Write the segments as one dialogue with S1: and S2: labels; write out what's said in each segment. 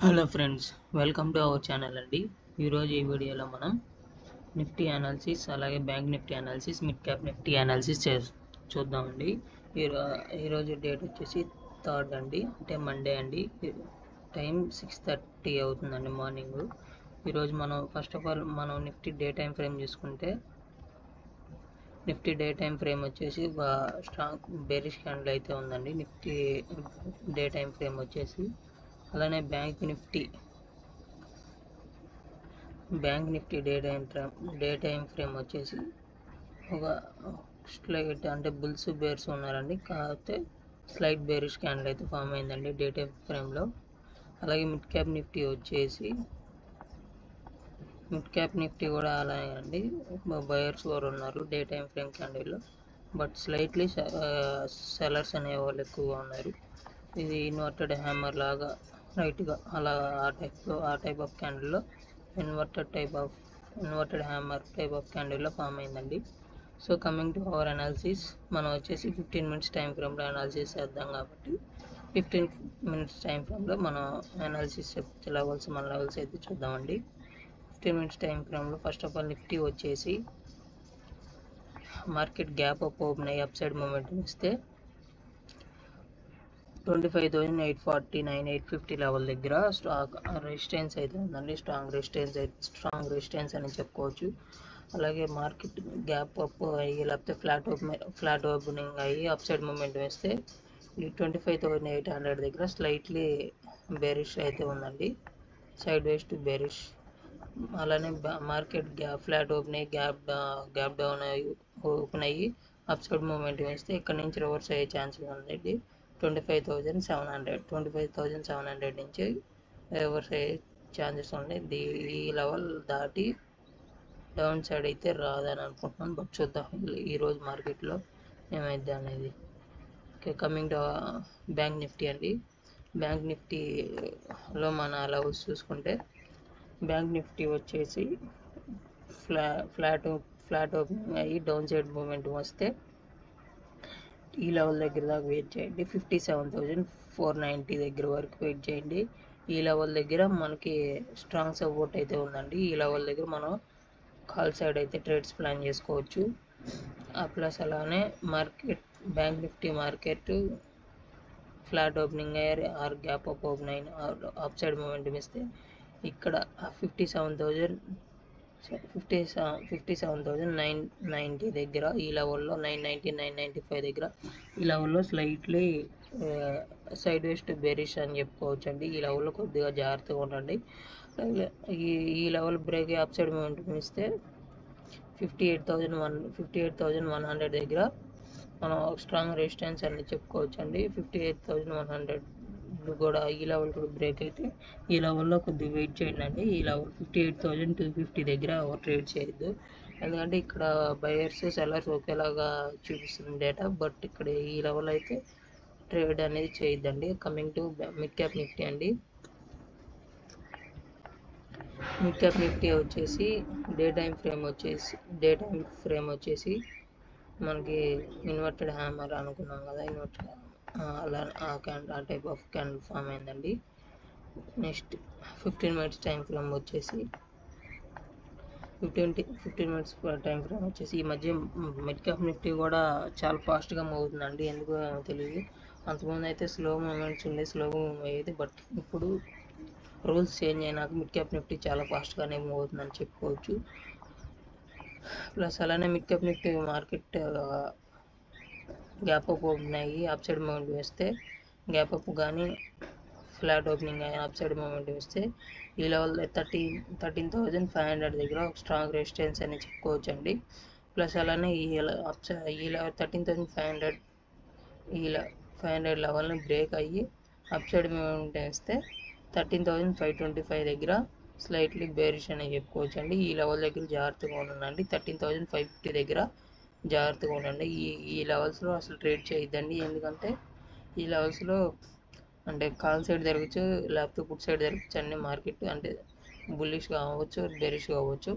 S1: Hello friends, welcome to our channel అండి. ఈరోజు ఈ వీడియోలో మనం నిఫ్టీ అనాలిసిస్, అలాగే bank Nifty analysis, mid cap Nifty analysis చూద్దామండి. ఈరోజు డేట్ వచ్చేసి 3rd అండి, అంటే మండే అండి. టైం 6:30 అవుతుందండి మార్నింగ్. ఈరోజు మనం first of all Nifty day time frame చూసుకుంటే, నిఫ్టీ డే టైం ఫ్రేమ్ వచ్చేసి స్ట్రాంగ్ బేరిష్ క్యాండిల్ అయితే ఉందండి. నిఫ్టీ డే టైం ఫ్రేమ్ వచ్చేసి, అలానే bank Nifty day time frame వచ్చేసి ఒక స్లైట్ అంటే బుల్స్ బేర్స్ ఉన్నారండి. కాకపోతే స్లైట్ బేరిష్ క్యాండిల్ అయితే ఫామ్ అయిందండి డే టైం ఫ్రేమ్లో. అలాగే మిడ్ క్యాప్ నిఫ్టీ కూడా అలాగే అండి. బయర్స్ కూడా ఉన్నారు డే టైం ఫ్రేమ్ క్యాండిల్లో, బట్ స్లైట్లీ సెలర్స్ అనే వాళ్ళు ఎక్కువగా ఉన్నారు. ఇది ఇన్వర్టెడ్ హ్యామర్ లాగా రైట్గా అలా ఆ టైప్ ఆఫ్ క్యాండిల్లో ఇన్వర్టెడ్ హ్యామర్ టైప్ ఆఫ్ క్యాండిల్లో ఫామ్ అయిందండి. So coming to our analysis, మనం వచ్చేసి 15 మినిట్స్ టైం ఫ్రేమ్లో అనాలిసిస్ చేద్దాం కాబట్టి 15 మినిట్స్ టైం ఫ్రేమ్లో మనం అనాలిసిస్ మన లెవెల్స్ అయితే చూద్దామండి. 15 మినిట్స్ టైం ఫ్రేమ్లో ఫస్ట్ ఆఫ్ ఆల్ నిఫ్టీ వచ్చేసి మార్కెట్ గ్యాప్ అప్ ఓపెన్ అయ్యి అప్ సైడ్ మూమెంట్ ఇస్తే 25,849, 850 లెవెల్ దగ్గర రెసిస్టెన్స్ అయితే ఉందండి. స్ట్రాంగ్ రెసిస్టెన్స్ అని చెప్పుకోవచ్చు. అలాగే మార్కెట్ గ్యాప్ అప్ అయ్యి లేకపోతే ఫ్లాట్ ఓపెనింగ్ అయ్యి అప్ సైడ్ మూమెంట్ వేస్తే 25,800 దగ్గర స్లైట్లీ బేరిష్ అయితే ఉందండి, సైడ్ వేస్ టు బేరిష్. అలానే market flat gap down open అయ్యి అప్ సైడ్ మూమెంట్ వేస్తే ఇక్కడ నుంచి రివర్స్ అయ్యే ఛాన్సెస్ ఉందండి. 25,700 నుంచి రివర్స్ అయ్యే ఛాన్సెస్ ఉన్నాయి. ఈ లెవెల్ దాటి డౌన్ సైడ్ అయితే రాదని అనుకుంటున్నాను, బట్ చూద్దాం ఈరోజు మార్కెట్లో ఏమైంది అనేది. Okay, coming to bank Nifty అండి. బ్యాంక్ నిఫ్టీలో మన లెవెల్స్ చూసుకుంటే, బ్యాంక్ నిఫ్టీ వచ్చేసి ఫ్లాట్ ఓపెనింగ్ అయ్యి డౌన్ సైడ్ మూమెంట్ వస్తే ఈ లెవెల్ దగ్గర దాకా వెయిట్ చేయండి. 57,490 దగ్గర వరకు వెయిట్ చేయండి. ఈ లెవెల్ దగ్గర మనకి స్ట్రాంగ్ సపోర్ట్ అయితే ఉందండి. ఈ లెవెల్ దగ్గర మనం కాల్ సైడ్ అయితే ట్రేడ్స్ ప్లాన్ చేసుకోవచ్చు. ప్లస్ అలానే bank Nifty market flat opening అయ్యారు ఆర్ గ్యాప్ అప్ ఓపెన్ అయిన అప్ సైడ్ మూమెంట్ ఇస్తే ఇక్కడ 57,990 దగ్గర ఈ లెవెల్లో 990, 995 దగ్గర ఈ లెవెల్లో slightly side ways to bearish అని చెప్పుకోవచ్చు అండి. ఈ లెవెల్లో కొద్దిగా జాగ్రత్తగా ఉండండి. ఈ level break up side movement ఇస్తే 58,100 దగ్గర మనం స్ట్రాంగ్ రెసిస్టెన్స్ అని చెప్పుకోవచ్చు అండి. 58,100 కూడా ఈ లెవెల్ కూడా బ్రేక్ అయితే ఈ లెవెల్లో కొద్దిగా వెయిట్ చేయండి అండి. ఈ లెవెల్ 58,250 దగ్గర ట్రేడ్ చేయొద్దు, ఎందుకంటే ఇక్కడ బయర్స్ సెల్లర్స్ ఒకేలాగా చూపిస్తుంది డేటా, బట్ ఇక్కడ ఈ లెవెల్ అయితే ట్రేడ్ అనేది చేయొద్దండి. Coming to mid cap Nifty అండి. మిడ్ క్యాప్ నిఫ్టీ వచ్చేసి డే టైం ఫ్రేమ్ వచ్చేసి మనకి ఇన్వర్టెడ్ హ్యామర్ అనుకున్నాం కదా, అలా ఆ టైప్ ఆఫ్ క్యాండిల్ ఫామ్ అయిందండి. నెక్స్ట్ 15 మినిట్స్ టైం ఫ్రేమ్ వచ్చేసి 15 మినిట్స్ టైం ఫ్రేమ్ వచ్చేసి ఈ మధ్య మిడ్ క్యాప్ నిఫ్టీ కూడా చాలా ఫాస్ట్గా మూవ్ అవుతుందండి. ఎందుకో తెలియదు. అంతకుముందు అయితే స్లో మూమెంట్స్ అయ్యేది, బట్ ఇప్పుడు రూల్స్ చేంజ్ అయినాక మిడ్ క్యాప్ నిఫ్టీ చాలా ఫాస్ట్గానే మూవ్ అవుతుందని చెప్పుకోవచ్చు. ప్లస్ అలానే mid cap Nifty market gap up open అయ్యి అప్ సైడ్ మూమెంట్ వేస్తే గ్యాప్ అప్ కానీ ఫ్లాట్ ఓపెనింగ్ అయిన అప్ సైడ్ మూమెంట్ వేస్తే ఈ లెవెల్ 13,500 దగ్గర ఒక స్ట్రాంగ్ రెసిస్టెన్స్ అని చెప్పుకోవచ్చు అండి. ప్లస్ అలానే ఈ లెవెల్ 13,500 లెవెల్ని బ్రేక్ అయ్యి అప్ సైడ్ మూమెంట్ వేస్తే 13,525 దగ్గర స్లైట్లీ బేరిష్ అని చెప్పుకోవచ్చు అండి. ఈ లెవెల్ దగ్గర జాగ్రత్తగా ఉండండి. 13,550 దగ్గర జాగ్రత్తగా ఉండండి. ఈ లెవెల్స్లో అసలు ట్రేడ్ చేయొద్దండి, ఎందుకంటే ఈ లెవెల్స్లో అంటే కాల్ సైడ్ జరగచ్చు, లేకపోతే పుట్ సైడ్ జరగచ్చు అన్ని. మార్కెట్ అంటే బుల్లిష్గా అవ్వచ్చు, బెరిష్గా అవ్వచ్చు.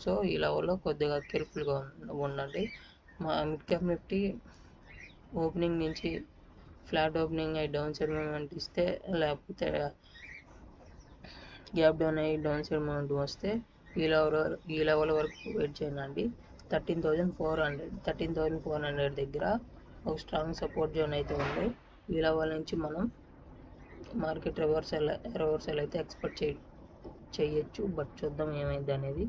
S1: సో ఈ లెవెల్లో కొద్దిగా కేర్ఫుల్గా ఉండండి. మిడ్ క్యాప్ నిఫ్టీ ఓపెనింగ్ నుంచి ఫ్లాట్ ఓపెనింగ్ అయి డౌన్ సైడ్ మూమెంట్ ఇస్తే, లేకపోతే గ్యాప్ డౌన్ అయ్యి డౌన్ సైడ్ మూమెంట్ వస్తే ఈ లెవెల్ వరకు వెయిట్ చేయండి. 13,400 దగ్గర ఒక స్ట్రాంగ్ సపోర్ట్ జోన్ అయితే ఉంది. ఈ లెవెల్ నుంచి మనం మార్కెట్ రివర్సల్ అయితే ఎక్స్పెక్ట్ చేయొచ్చు. బట్ చూద్దాం ఏమైంది అనేది.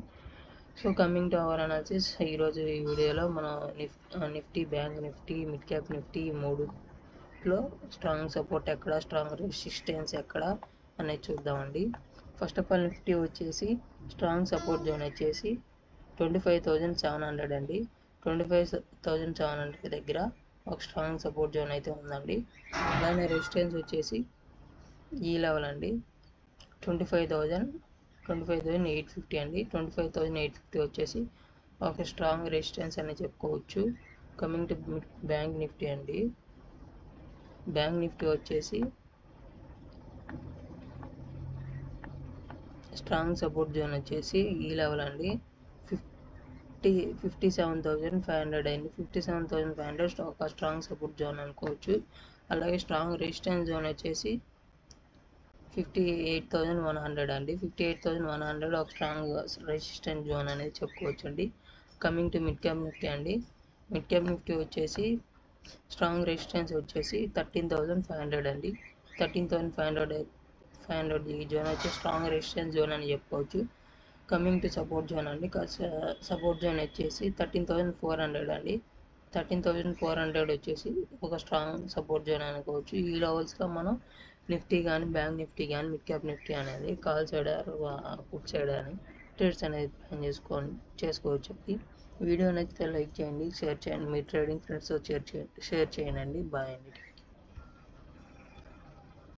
S1: So coming to our analysis, ఈరోజు ఈ వీడియోలో మనం Nifty, bank Nifty, mid cap Nifty మూడులో స్ట్రాంగ్ సపోర్ట్ ఎక్కడ, స్ట్రాంగ్ రెసిస్టెన్స్ ఎక్కడ అనేది చూద్దామండి. ఫస్ట్ ఆఫ్ ఆల్ నిఫ్టీ వచ్చేసి స్ట్రాంగ్ సపోర్ట్ జోన్ వచ్చేసి 25,700 అండి. 25,700 దగ్గర ఒక స్ట్రాంగ్ సపోర్ట్ జోన్ అయితే ఉందండి. అలానే రెసిస్టెన్స్ వచ్చేసి ఈ లెవెల్ అండి, 25,850 అండి. 25,850 వచ్చేసి ఒక స్ట్రాంగ్ రెసిస్టెన్స్ అని చెప్పుకోవచ్చు. కమింగ్ టు బ్యాంక్ నిఫ్టీ అండి. బ్యాంక్ నిఫ్టీ వచ్చేసి స్ట్రాంగ్ సపోర్ట్ జోన్ వచ్చేసి ఈ లెవెల్ అండి, 57,500 అయింది. 57,500 ఒక స్ట్రాంగ్ సపోర్ట్ జోన్ అనుకోవచ్చు. అలాగే స్ట్రాంగ్ రెసిస్టెన్స్ జోన్ వచ్చేసి 58,100 అండి. 58,100 ఒక స్ట్రాంగ్ రెసిస్టెన్స్ జోన్ అనేది చెప్పుకోవచ్చు అండి. Coming to mid cap Nifty అండి. మిడ్ క్యాప్ నిఫ్టీ వచ్చేసి స్ట్రాంగ్ రెసిస్టెన్స్ వచ్చేసి 13,500 అండి. 13,500 ఈ జోన్ వచ్చి స్ట్రాంగ్ రెసిస్టెన్స్ జోన్ అని చెప్పుకోవచ్చు. కమింగ్ టు సపోర్ట్ జోన్ అండి. సపోర్ట్ జోన్ వచ్చేసి 13,400 అండి. 13,400 వచ్చేసి ఒక స్ట్రాంగ్ సపోర్ట్ జోన్ అనుకోవచ్చు. ఈ లెవెల్స్లో మనం నిఫ్టీ కానీ, బ్యాంక్ నిఫ్టీ కానీ, మిడ్ క్యాప్ నిఫ్టీ అనేది కాల్ సైడ్ పుట్ సైడ్ అని ట్రేడ్స్ అనేది ప్లాన్ చేసుకోవచ్చు. వీడియో నచ్చితే లైక్ చేయండి, షేర్ చేయండి, మీ ట్రేడింగ్ ఫ్రెండ్స్తో షేర్ చేయండి. బాయ్ అండి.